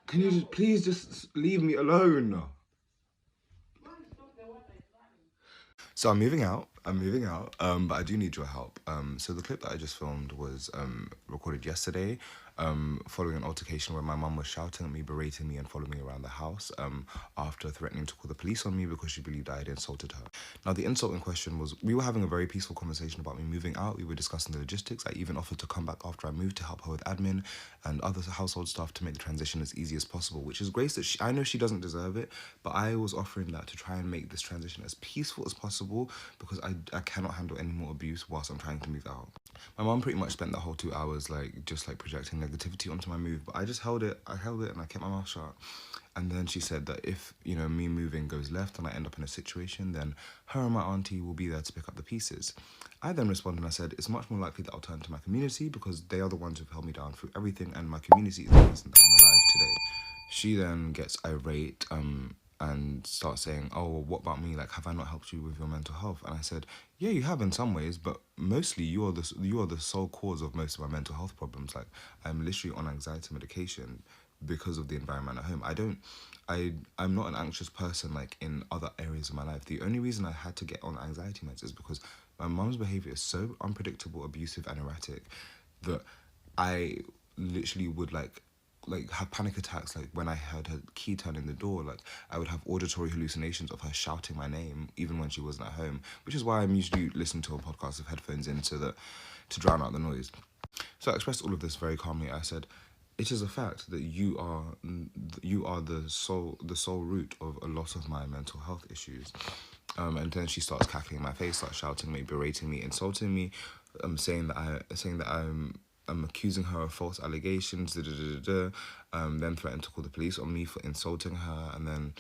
Can you just please just leave me alone? So I'm moving out. But I do need your help. So the clip that I just filmed was recorded yesterday, following an altercation where my mum was shouting at me, berating me, and following me around the house, after threatening to call the police on me because she believed I had insulted her. Now, the insult in question was, we were having a very peaceful conversation about me moving out. We were discussing the logistics. I even offered to come back after I moved to help her with admin and other household stuff to make the transition as easy as possible, which is grace that I know she doesn't deserve it, but I was offering that to try and make this transition as peaceful as possible because I cannot handle any more abuse whilst I'm trying to move out. My mum pretty much spent the whole 2 hours just projecting negativity onto my move, but I just held it and I kept my mouth shut. And then she said that if, me moving goes left and I end up in a situation, then her and my auntie will be there to pick up the pieces. I then responded and I said, it's much more likely that I'll turn to my community because they are the ones who've held me down through everything and my community is the reason that I'm alive today. She then gets irate and starts saying, oh, well, what about me? Like, have I not helped you with your mental health? And I said, yeah, you have in some ways, but mostly you are the sole cause of most of my mental health problems. Like, I'm literally on anxiety medication because of the environment at home. I'm not an anxious person like in other areas of my life. The only reason I had to get on anxiety meds is because my mom's behavior is so unpredictable, abusive, and erratic that I literally would have panic attacks. Like when I heard her key turn in the door, like I would have auditory hallucinations of her shouting my name even when she wasn't at home, which is why I'm usually listening to a podcast with headphones in to drown out the noise. So I expressed all of this very calmly. I said, it is a fact that you are the sole root of a lot of my mental health issues. And then she starts cackling in my face, starts shouting me, berating me, insulting me, saying that I'm accusing her of false allegations, then threatened to call the police on me for insulting her, and then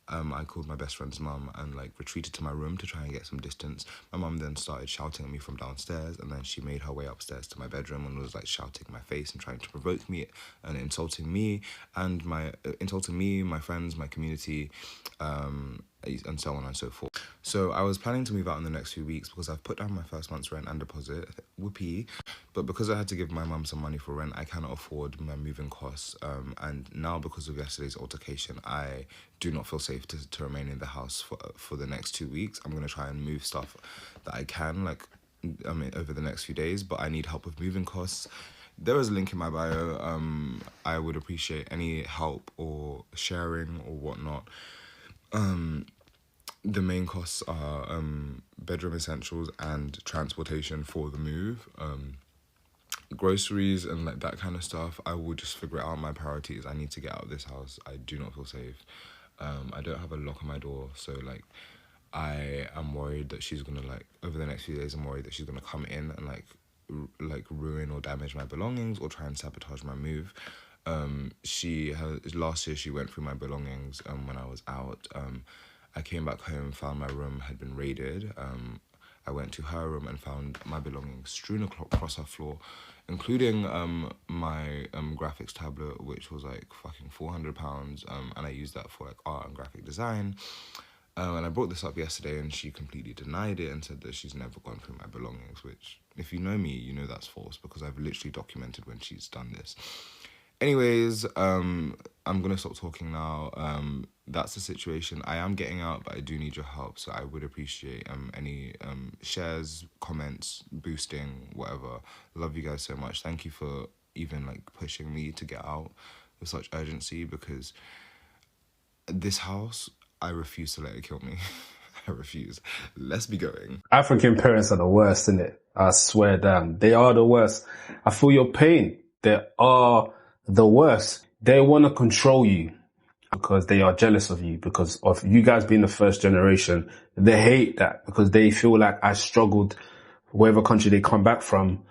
I called my best friend's mum and retreated to my room to try and get some distance. My mum then started shouting at me from downstairs, and then she made her way upstairs to my bedroom and was shouting in my face and trying to provoke me and insulting me, my friends, my community, and so on and so forth. So I was planning to move out in the next few weeks because I've put down my first month's rent and deposit, whoopee. But because I had to give my mum some money for rent, I cannot afford my moving costs. And now because of yesterday's altercation, I do not feel safe to remain in the house for the next 2 weeks. I'm going to try and move stuff that I can, over the next few days, but I need help with moving costs. There is a link in my bio. I would appreciate any help or sharing or whatnot. The main costs are bedroom essentials and transportation for the move, groceries and that kind of stuff. I will just figure it out. My priorities. I need to get out of this house. I do not feel safe. I don't have a lock on my door, so I am worried that she's gonna over the next few days. I'm worried that she's gonna come in and ruin or damage my belongings or try and sabotage my move. Last year she went through my belongings when I was out. I came back home, found my room had been raided. I went to her room and found my belongings strewn across her floor, including my graphics tablet, which was fucking £400, and I used that for art and graphic design. And I brought this up yesterday and she completely denied it and said that she's never gone through my belongings, which, if you know me, you know that's false because I've literally documented when she's done this. Anyways, I'm going to stop talking now. That's the situation. I am getting out, but I do need your help, so I would appreciate any shares, comments, boosting, whatever. Love you guys so much. Thank you for even pushing me to get out with such urgency, because this house, I refuse to let it kill me. I refuse. Let's be going. African parents are the worst, innit? I swear down. They are the worst. I feel your pain. They are the worst. They want to control you because they are jealous of you, because of you guys being the first generation. They hate that because they feel like I struggled wherever country they come back from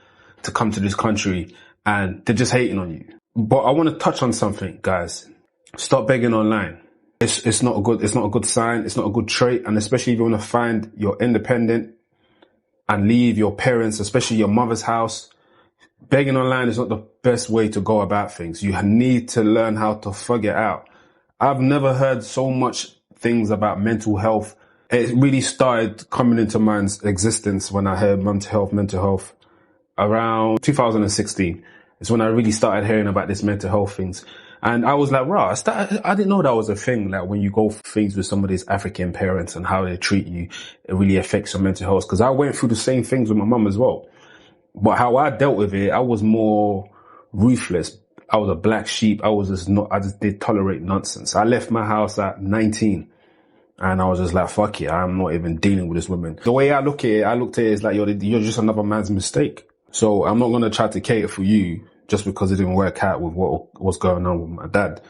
to come to this country, and they're just hating on you. But I want to touch on something, guys. Stop begging online. It's not a good sign. It's not a good trait. And especially if you want to find your independent and leave your parents, especially your mother's house, begging online is not the best way to go about things. You need to learn how to figure it out. I've never heard so much things about mental health. It really started coming into man's existence when I heard mental health around 2016. It's when I really started hearing about this mental health things. And I was like, right, I didn't know that was a thing. Like when you go for things with some of these African parents and how they treat you, it really affects your mental health. Cause I went through the same things with my mum as well. But how I dealt with it, I was more ruthless. I was a black sheep. I just did tolerate nonsense. I left my house at 19 and I was just like, fuck it. I'm not even dealing with this woman. The way I looked at it as like, you're just another man's mistake. So I'm not going to try to cater for you just because it didn't work out with what was going on with my dad.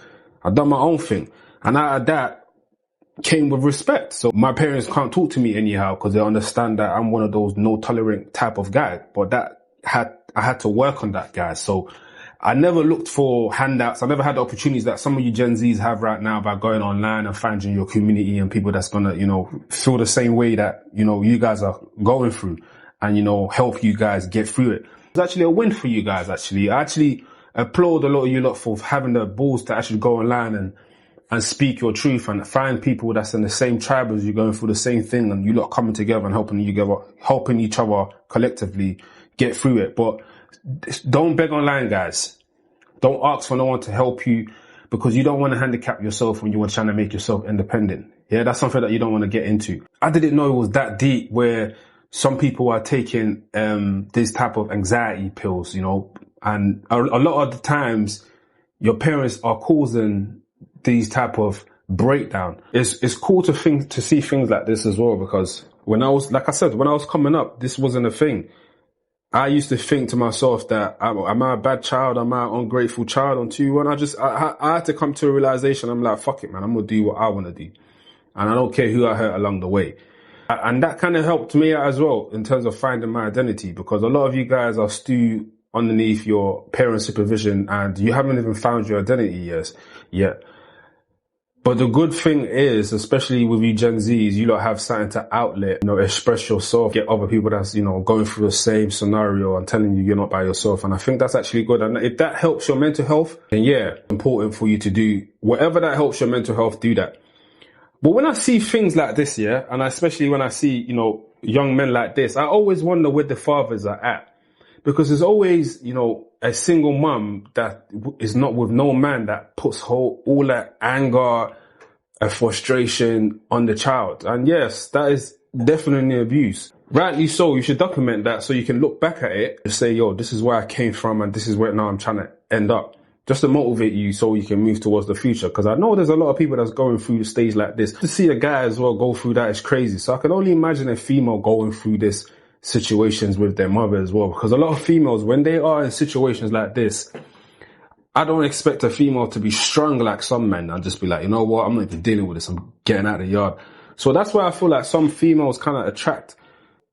I've done my own thing. And out of that came with respect. So my parents can't talk to me anyhow because they understand that I'm one of those no tolerant type of guy. But I had to work on that, guys. So I never looked for handouts. I never had the opportunities that some of you Gen Zs have right now by going online and finding your community and people that's going to, feel the same way that, you guys are going through and, help you guys get through it. It's actually a win for you guys, actually. I actually applaud a lot of you lot for having the balls to actually go online and speak your truth and find people that's in the same tribe as you, going through the same thing, and you lot coming together and helping each other collectively get through it. But don't beg online, guys. Don't ask for no one to help you because you don't want to handicap yourself when you are trying to make yourself independent. Yeah, that's something that you don't want to get into. I didn't know it was that deep where some people are taking this type of anxiety pills, and a lot of the times your parents are causing these type of breakdown. It's cool to see things like this as well, because when I was coming up, this wasn't a thing. I used to think to myself that, am I a bad child? Am I an ungrateful child on 2-1? I had to come to a realization. I'm like, fuck it, man. I'm going to do what I want to do. And I don't care who I hurt along the way. And that kind of helped me out as well in terms of finding my identity, because a lot of you guys are still underneath your parents' supervision and you haven't even found your identity yet. But the good thing is, especially with you Gen Zs, you lot have something to outlet, express yourself, get other people that's, going through the same scenario and telling you you're not by yourself. And I think that's actually good. And if that helps your mental health, then yeah, important for you to do whatever that helps your mental health, do that. But when I see things like this, yeah, and especially when I see, young men like this, I always wonder where the fathers are at. Because there's always, a single mum that is not with no man that puts all that anger and frustration on the child. And yes, that is definitely abuse. Rightly so, you should document that so you can look back at it and say, yo, this is where I came from and this is where now I'm trying to end up. Just to motivate you so you can move towards the future. Because I know there's a lot of people that's going through the stage like this. To see a guy as well go through that is crazy. So I can only imagine a female going through this situations with their mother as well, because a lot of females, when they are in situations like this, I don't expect a female to be strong like some men and just be like, you know what, I'm not even dealing with this, I'm getting out of the yard. So that's why I feel like some females kind of attract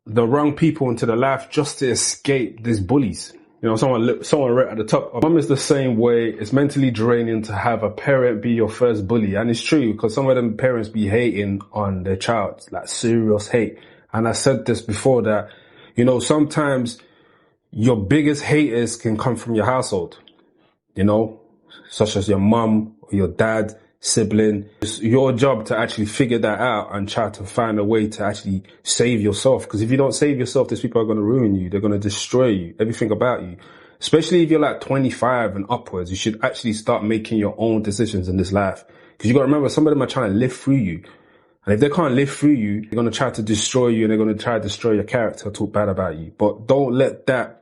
the wrong people into their life just to escape these bullies. Someone right at the top. Mum is the same way. It's mentally draining to have a parent be your first bully. And it's true, because some of them parents be hating on their child, like serious hate. And I said this before that, sometimes your biggest haters can come from your household, such as your mum or your dad, sibling. It's your job to actually figure that out and try to find a way to actually save yourself. Because if you don't save yourself, these people are going to ruin you. They're going to destroy you, everything about you. Especially if you're like 25 and upwards, you should actually start making your own decisions in this life. Because you got to remember, some of them are trying to live through you. And if they can't live through you, they're going to try to destroy you and they're going to try to destroy your character, talk bad about you. But don't let that,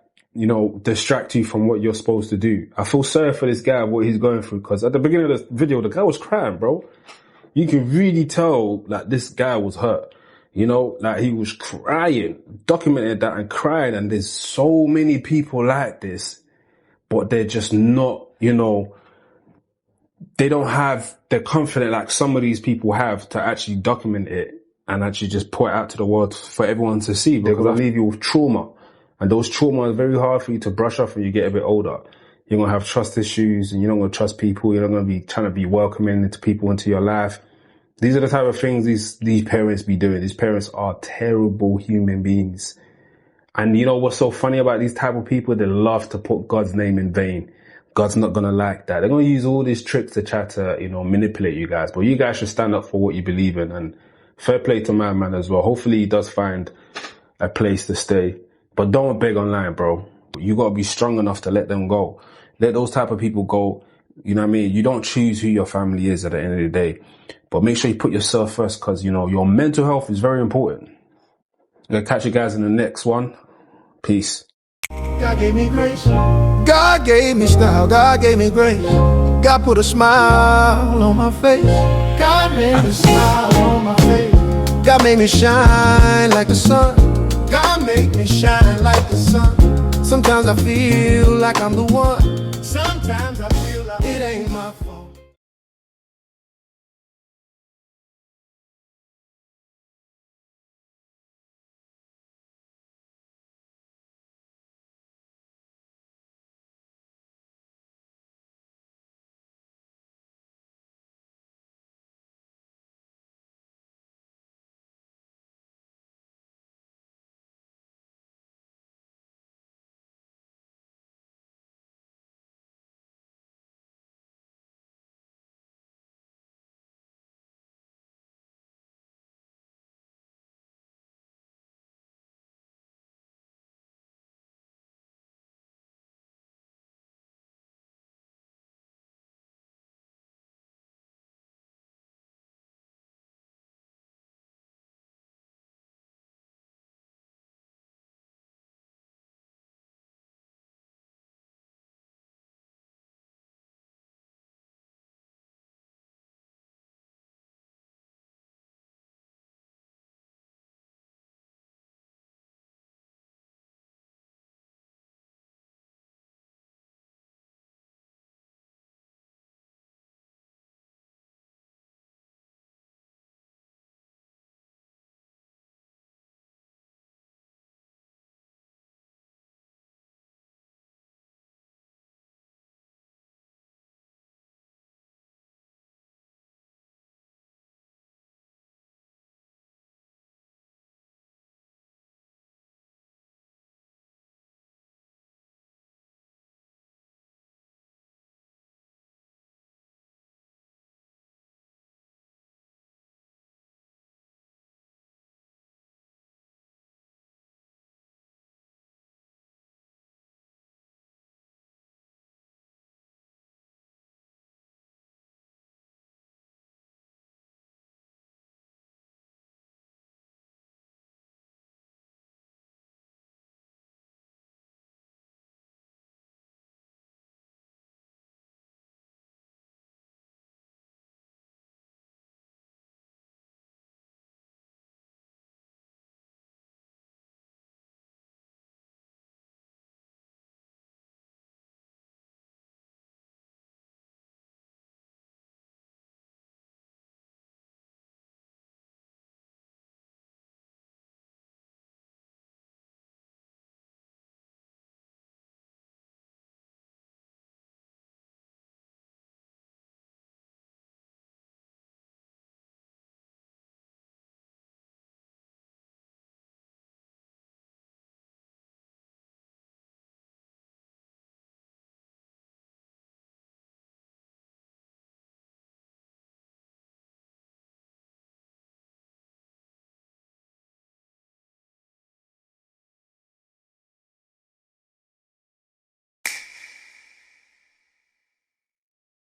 distract you from what you're supposed to do. I feel sorry for this guy, what he's going through, because at the beginning of the video, the guy was crying, bro. You can really tell that this guy was hurt. Like he was crying, documented that and crying. And there's so many people like this, but they're just not, they don't have the confidence like some of these people have to actually document it and actually just put it out to the world for everyone to see. They're going to leave you with trauma. And those trauma is very hard for you to brush off when you get a bit older. You're going to have trust issues and you're not going to trust people. You're not going to be trying to be welcoming into people into your life. These are the type of things these parents be doing. These parents are terrible human beings. And what's so funny about these type of people? They love to put God's name in vain. God's not going to like that. They're going to use all these tricks to try to, manipulate you guys. But you guys should stand up for what you believe in. And fair play to my man as well. Hopefully he does find a place to stay. But don't beg online, bro. You got to be strong enough to let them go. Let those type of people go. You know what I mean? You don't choose who your family is at the end of the day. But make sure you put yourself first because, you know, your mental health is very important. I'm going to catch you guys in the next one. Peace. God gave me grace. God gave me style. God gave me grace. God put a smile on my face. God made me smile on my face. God made me shine like the sun. God made me shine like the sun. Sometimes I feel like I'm the one. Sometimes I feel like it ain't my fault.